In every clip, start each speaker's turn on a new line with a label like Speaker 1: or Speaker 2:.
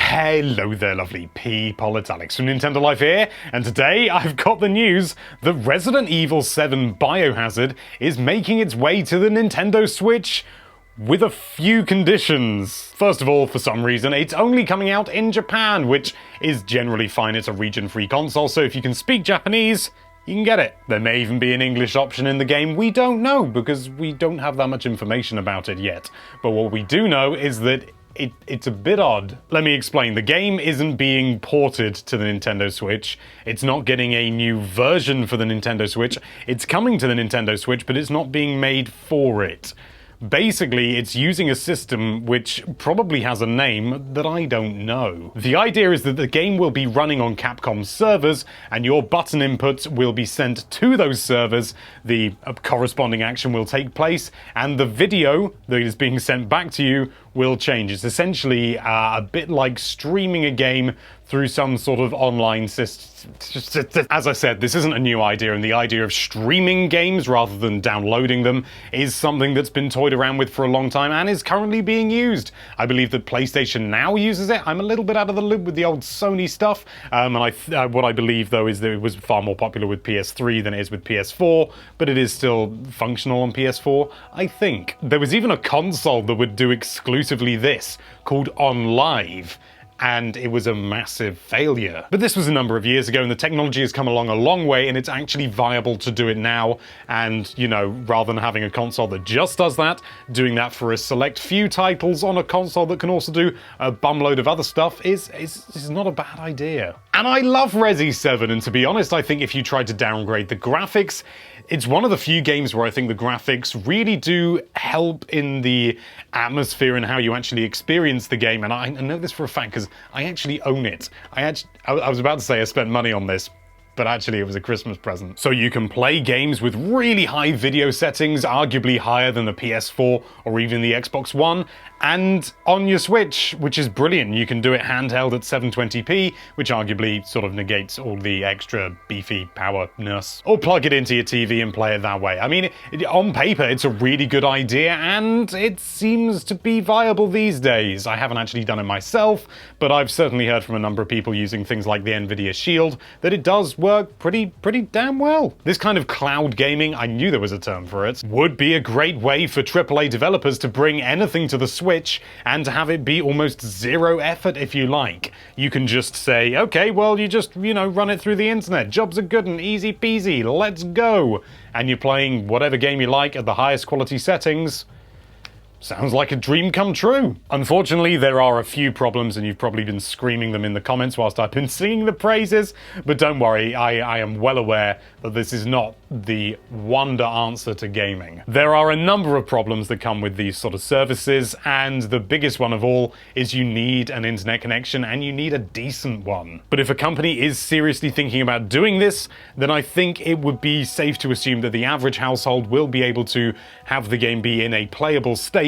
Speaker 1: Hello there, lovely people, it's Alex from Nintendo Life here, and today I've got the news that Resident Evil 7 Biohazard is making its way to the Nintendo Switch with a few conditions. First of all, for some reason, it's only coming out in Japan, which is generally fine. It's a region-free console, so if you can speak Japanese, you can get it. There may even be an English option in the game. We don't know, because we don't have that much information about it yet. But what we do know is that it's a bit odd. Let me explain. The game isn't being ported to the Nintendo Switch. It's not getting a new version for the Nintendo Switch. It's coming to the Nintendo Switch, but it's not being made for it. Basically, it's using a system which probably has a name that I don't know. The idea is that the game will be running on Capcom's servers, and your button inputs will be sent to those servers, the corresponding action will take place, and the video that is being sent back to you will change. It's essentially a bit like streaming a game through some sort of online system. As I said, this isn't a new idea, and the idea of streaming games rather than downloading them is something that's been toyed around with for a long time and is currently being used. I believe that PlayStation Now uses it. I'm a little bit out of the loop with the old Sony stuff, and what I believe, though, is that it was far more popular with PS3 than it is with PS4, but it is still functional on PS4, I think. There was even a console that would do exclusively this, called OnLive, and it was a massive failure. But this was a number of years ago, and the technology has come along a long way, and it's actually viable to do it now. And, you know, rather than having a console that just does that, doing that for a select few titles on a console that can also do a bumload of other stuff is not a bad idea. And I love Resi 7, and to be honest, I think if you tried to downgrade the graphics, it's one of the few games where I think the graphics really do help in the atmosphere and how you actually experience the game. And I know this for a fact because I actually own it. I was about to say I spent money on this, but actually it was a Christmas present. So you can play games with really high video settings, arguably higher than the PS4 or even the Xbox One, and on your Switch, which is brilliant. You can do it handheld at 720p, which arguably sort of negates all the extra beefy power-ness. Or plug it into your TV and play it that way. I mean, on paper, it's a really good idea, and it seems to be viable these days. I haven't actually done it myself, but I've certainly heard from a number of people using things like the Nvidia Shield that it does work pretty damn well. This kind of cloud gaming, I knew there was a term for it, would be a great way for AAA developers to bring anything to the Switch and to have it be almost zero effort if you like. You can just say, okay, well, you just, run it through the internet. Jobs are good and easy peasy, let's go. And you're playing whatever game you like at the highest quality settings. Sounds like a dream come true. Unfortunately, there are a few problems, and you've probably been screaming them in the comments whilst I've been singing the praises, but don't worry, I am well aware that this is not the wonder answer to gaming. There are a number of problems that come with these sort of services, and the biggest one of all is you need an internet connection, and you need a decent one. But if a company is seriously thinking about doing this, then I think it would be safe to assume that the average household will be able to have the game be in a playable state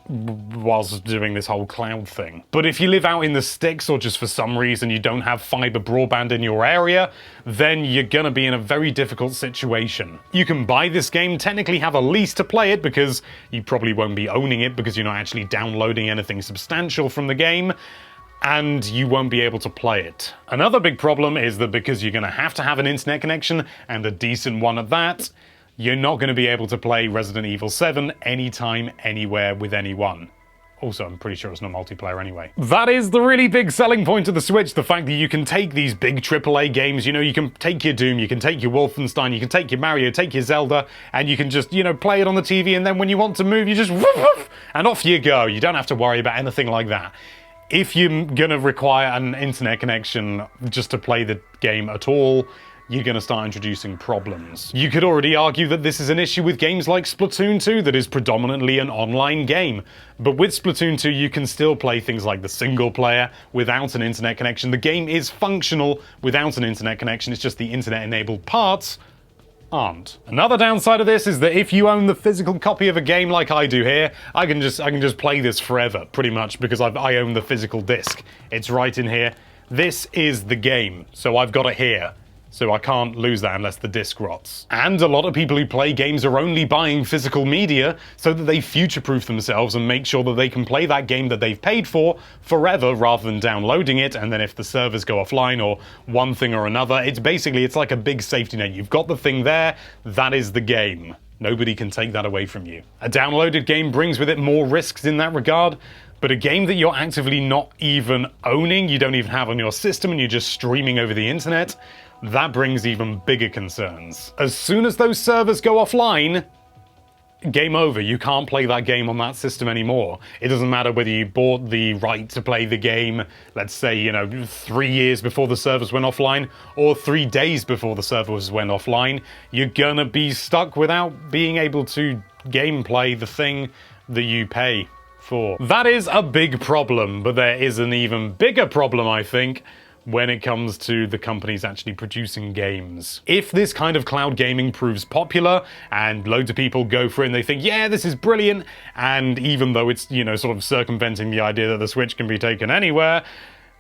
Speaker 1: whilst doing this whole cloud thing. But if you live out in the sticks, or just for some reason you don't have fiber broadband in your area, then you're gonna be in a very difficult situation. You can buy this game, technically have a lease to play it, because you probably won't be owning it because you're not actually downloading anything substantial from the game, and you won't be able to play it. Another big problem is that because you're gonna have to have an internet connection, and a decent one at that, you're not going to be able to play Resident Evil 7 anytime, anywhere, with anyone. Also, I'm pretty sure it's not multiplayer anyway. That is the really big selling point of the Switch, the fact that you can take these big AAA games, you can take your Doom, you can take your Wolfenstein, you can take your Mario, take your Zelda, and you can just, play it on the TV, and then when you want to move, you just woof, woof, and off you go. You don't have to worry about anything like that. If you're going to require an internet connection just to play the game at all, you're going to start introducing problems. You could already argue that this is an issue with games like Splatoon 2 that is predominantly an online game. But with Splatoon 2, you can still play things like the single player without an internet connection. The game is functional without an internet connection, it's just the internet-enabled parts aren't. Another downside of this is that if you own the physical copy of a game like I do here, I can just play this forever, pretty much, because I own the physical disc. It's right in here. This is the game, so I've got it here. So I can't lose that unless the disc rots. And a lot of people who play games are only buying physical media so that they future-proof themselves and make sure that they can play that game that they've paid for forever rather than downloading it, and then if the servers go offline or one thing or another, it's like a big safety net. You've got the thing there, that is the game. Nobody can take that away from you. A downloaded game brings with it more risks in that regard, but a game that you're actively not even owning, you don't even have on your system, and you're just streaming over the internet, that brings even bigger concerns. As soon as those servers go offline, game over. You can't play that game on that system anymore. It doesn't matter whether you bought the right to play the game, let's say, 3 years before the servers went offline, or 3 days before the servers went offline, you're gonna be stuck without being able to gameplay the thing that you pay for. That is a big problem, but there is an even bigger problem, I think, when it comes to the companies actually producing games. If this kind of cloud gaming proves popular and loads of people go for it and they think, yeah, this is brilliant, and even though it's, sort of circumventing the idea that the Switch can be taken anywhere,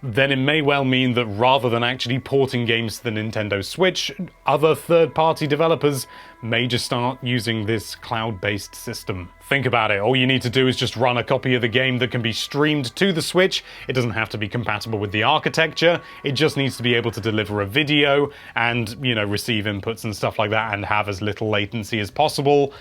Speaker 1: then it may well mean that rather than actually porting games to the Nintendo Switch, other third-party developers may just start using this cloud-based system. Think about it. All you need to do is just run a copy of the game that can be streamed to the Switch. It doesn't have to be compatible with the architecture. It just needs to be able to deliver a video and, receive inputs and stuff like that and have as little latency as possible.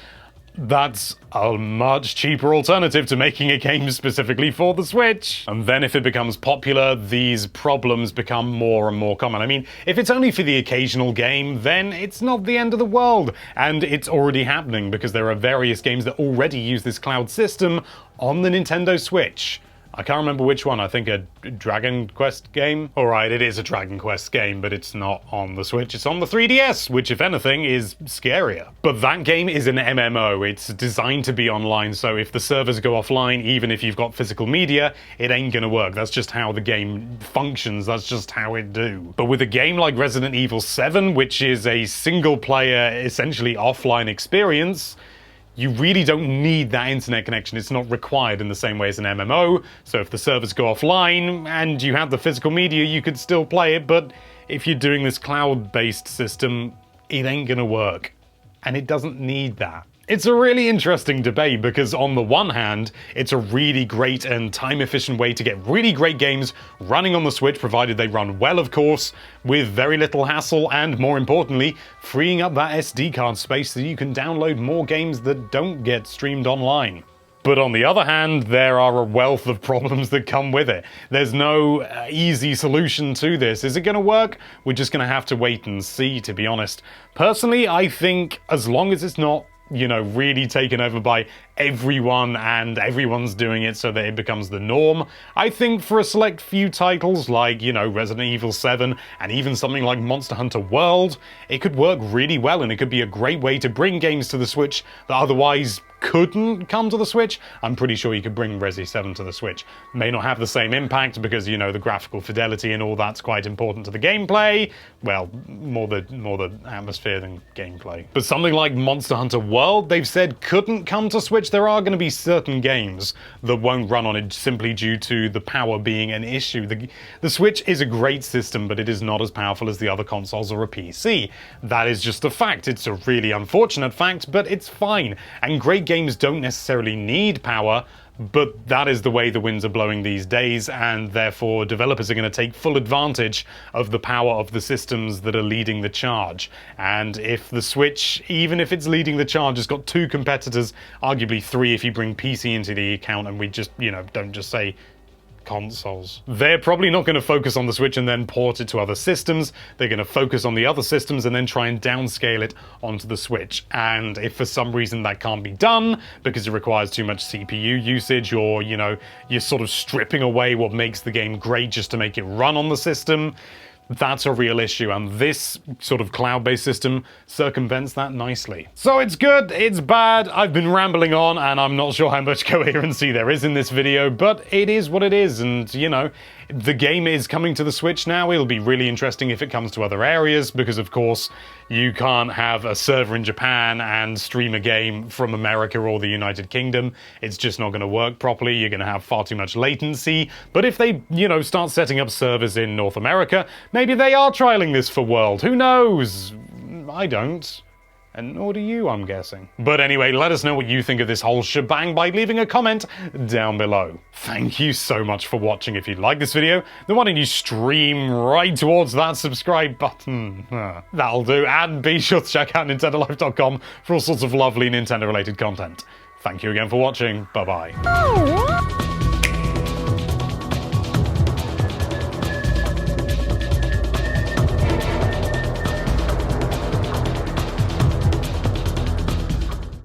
Speaker 1: That's a much cheaper alternative to making a game specifically for the Switch. And then if it becomes popular, these problems become more and more common. I mean, if it's only for the occasional game, then it's not the end of the world. And it's already happening because there are various games that already use this cloud system on the Nintendo Switch. I can't remember which one. I think a Dragon Quest game? Alright, it is a Dragon Quest game, but it's not on the Switch. It's on the 3DS, which, if anything, is scarier. But that game is an MMO. It's designed to be online, so if the servers go offline, even if you've got physical media, it ain't gonna work. That's just how the game functions. That's just how it do. But with a game like Resident Evil 7, which is a single-player, essentially offline experience, you really don't need that internet connection. It's not required in the same way as an MMO, so if the servers go offline and you have the physical media, you could still play it, but if you're doing this cloud-based system, it ain't gonna work. And it doesn't need that. It's a really interesting debate because on the one hand, it's a really great and time-efficient way to get really great games running on the Switch, provided they run well, of course, with very little hassle, and more importantly, freeing up that SD card space so you can download more games that don't get streamed online. But on the other hand, there are a wealth of problems that come with it. There's no easy solution to this. Is it going to work? We're just going to have to wait and see, to be honest. Personally, I think as long as it's not really taken over by everyone and everyone's doing it so that it becomes the norm, I think for a select few titles like, Resident Evil 7 and even something like Monster Hunter World, it could work really well and it could be a great way to bring games to the Switch that otherwise couldn't come to the Switch. I'm pretty sure you could bring Resi 7 to the Switch. May not have the same impact because, the graphical fidelity and all that's quite important to the gameplay. Well, more the atmosphere than gameplay. But something like Monster Hunter World, they've said couldn't come to Switch. There are going to be certain games that won't run on it simply due to the power being an issue. The Switch is a great system, but it is not as powerful as the other consoles or a PC. That is just a fact. It's a really unfortunate fact, but it's fine. And great games don't necessarily need power, but that is the way the winds are blowing these days, and therefore developers are going to take full advantage of the power of the systems that are leading the charge. And if the Switch, even if it's leading the charge, has got 2 competitors, arguably 3 if you bring PC into the account and we just, don't just say consoles. They're probably not going to focus on the Switch and then port it to other systems. They're going to focus on the other systems and then try and downscale it onto the Switch. And if for some reason that can't be done because it requires too much CPU usage, or, you're sort of stripping away what makes the game great just to make it run on the system, that's a real issue, and this sort of cloud-based system circumvents that nicely. So it's good, it's bad, I've been rambling on, and I'm not sure how much coherency there is in this video, but it is what it is, and, the game is coming to the Switch now. It'll be really interesting if it comes to other areas, because, of course, You can't have a server in Japan and stream a game from America or the United Kingdom. It's just not going to work properly. You're going to have far too much latency. But if they, start setting up servers in North America, maybe they are trialing this for World. Who knows? I don't. And nor do you, I'm guessing. But anyway, let us know what you think of this whole shebang by leaving a comment down below. Thank you so much for watching. If you like this video, then why don't you stream right towards that subscribe button? That'll do. And be sure to check out NintendoLife.com for all sorts of lovely Nintendo-related content. Thank you again for watching. Bye-bye.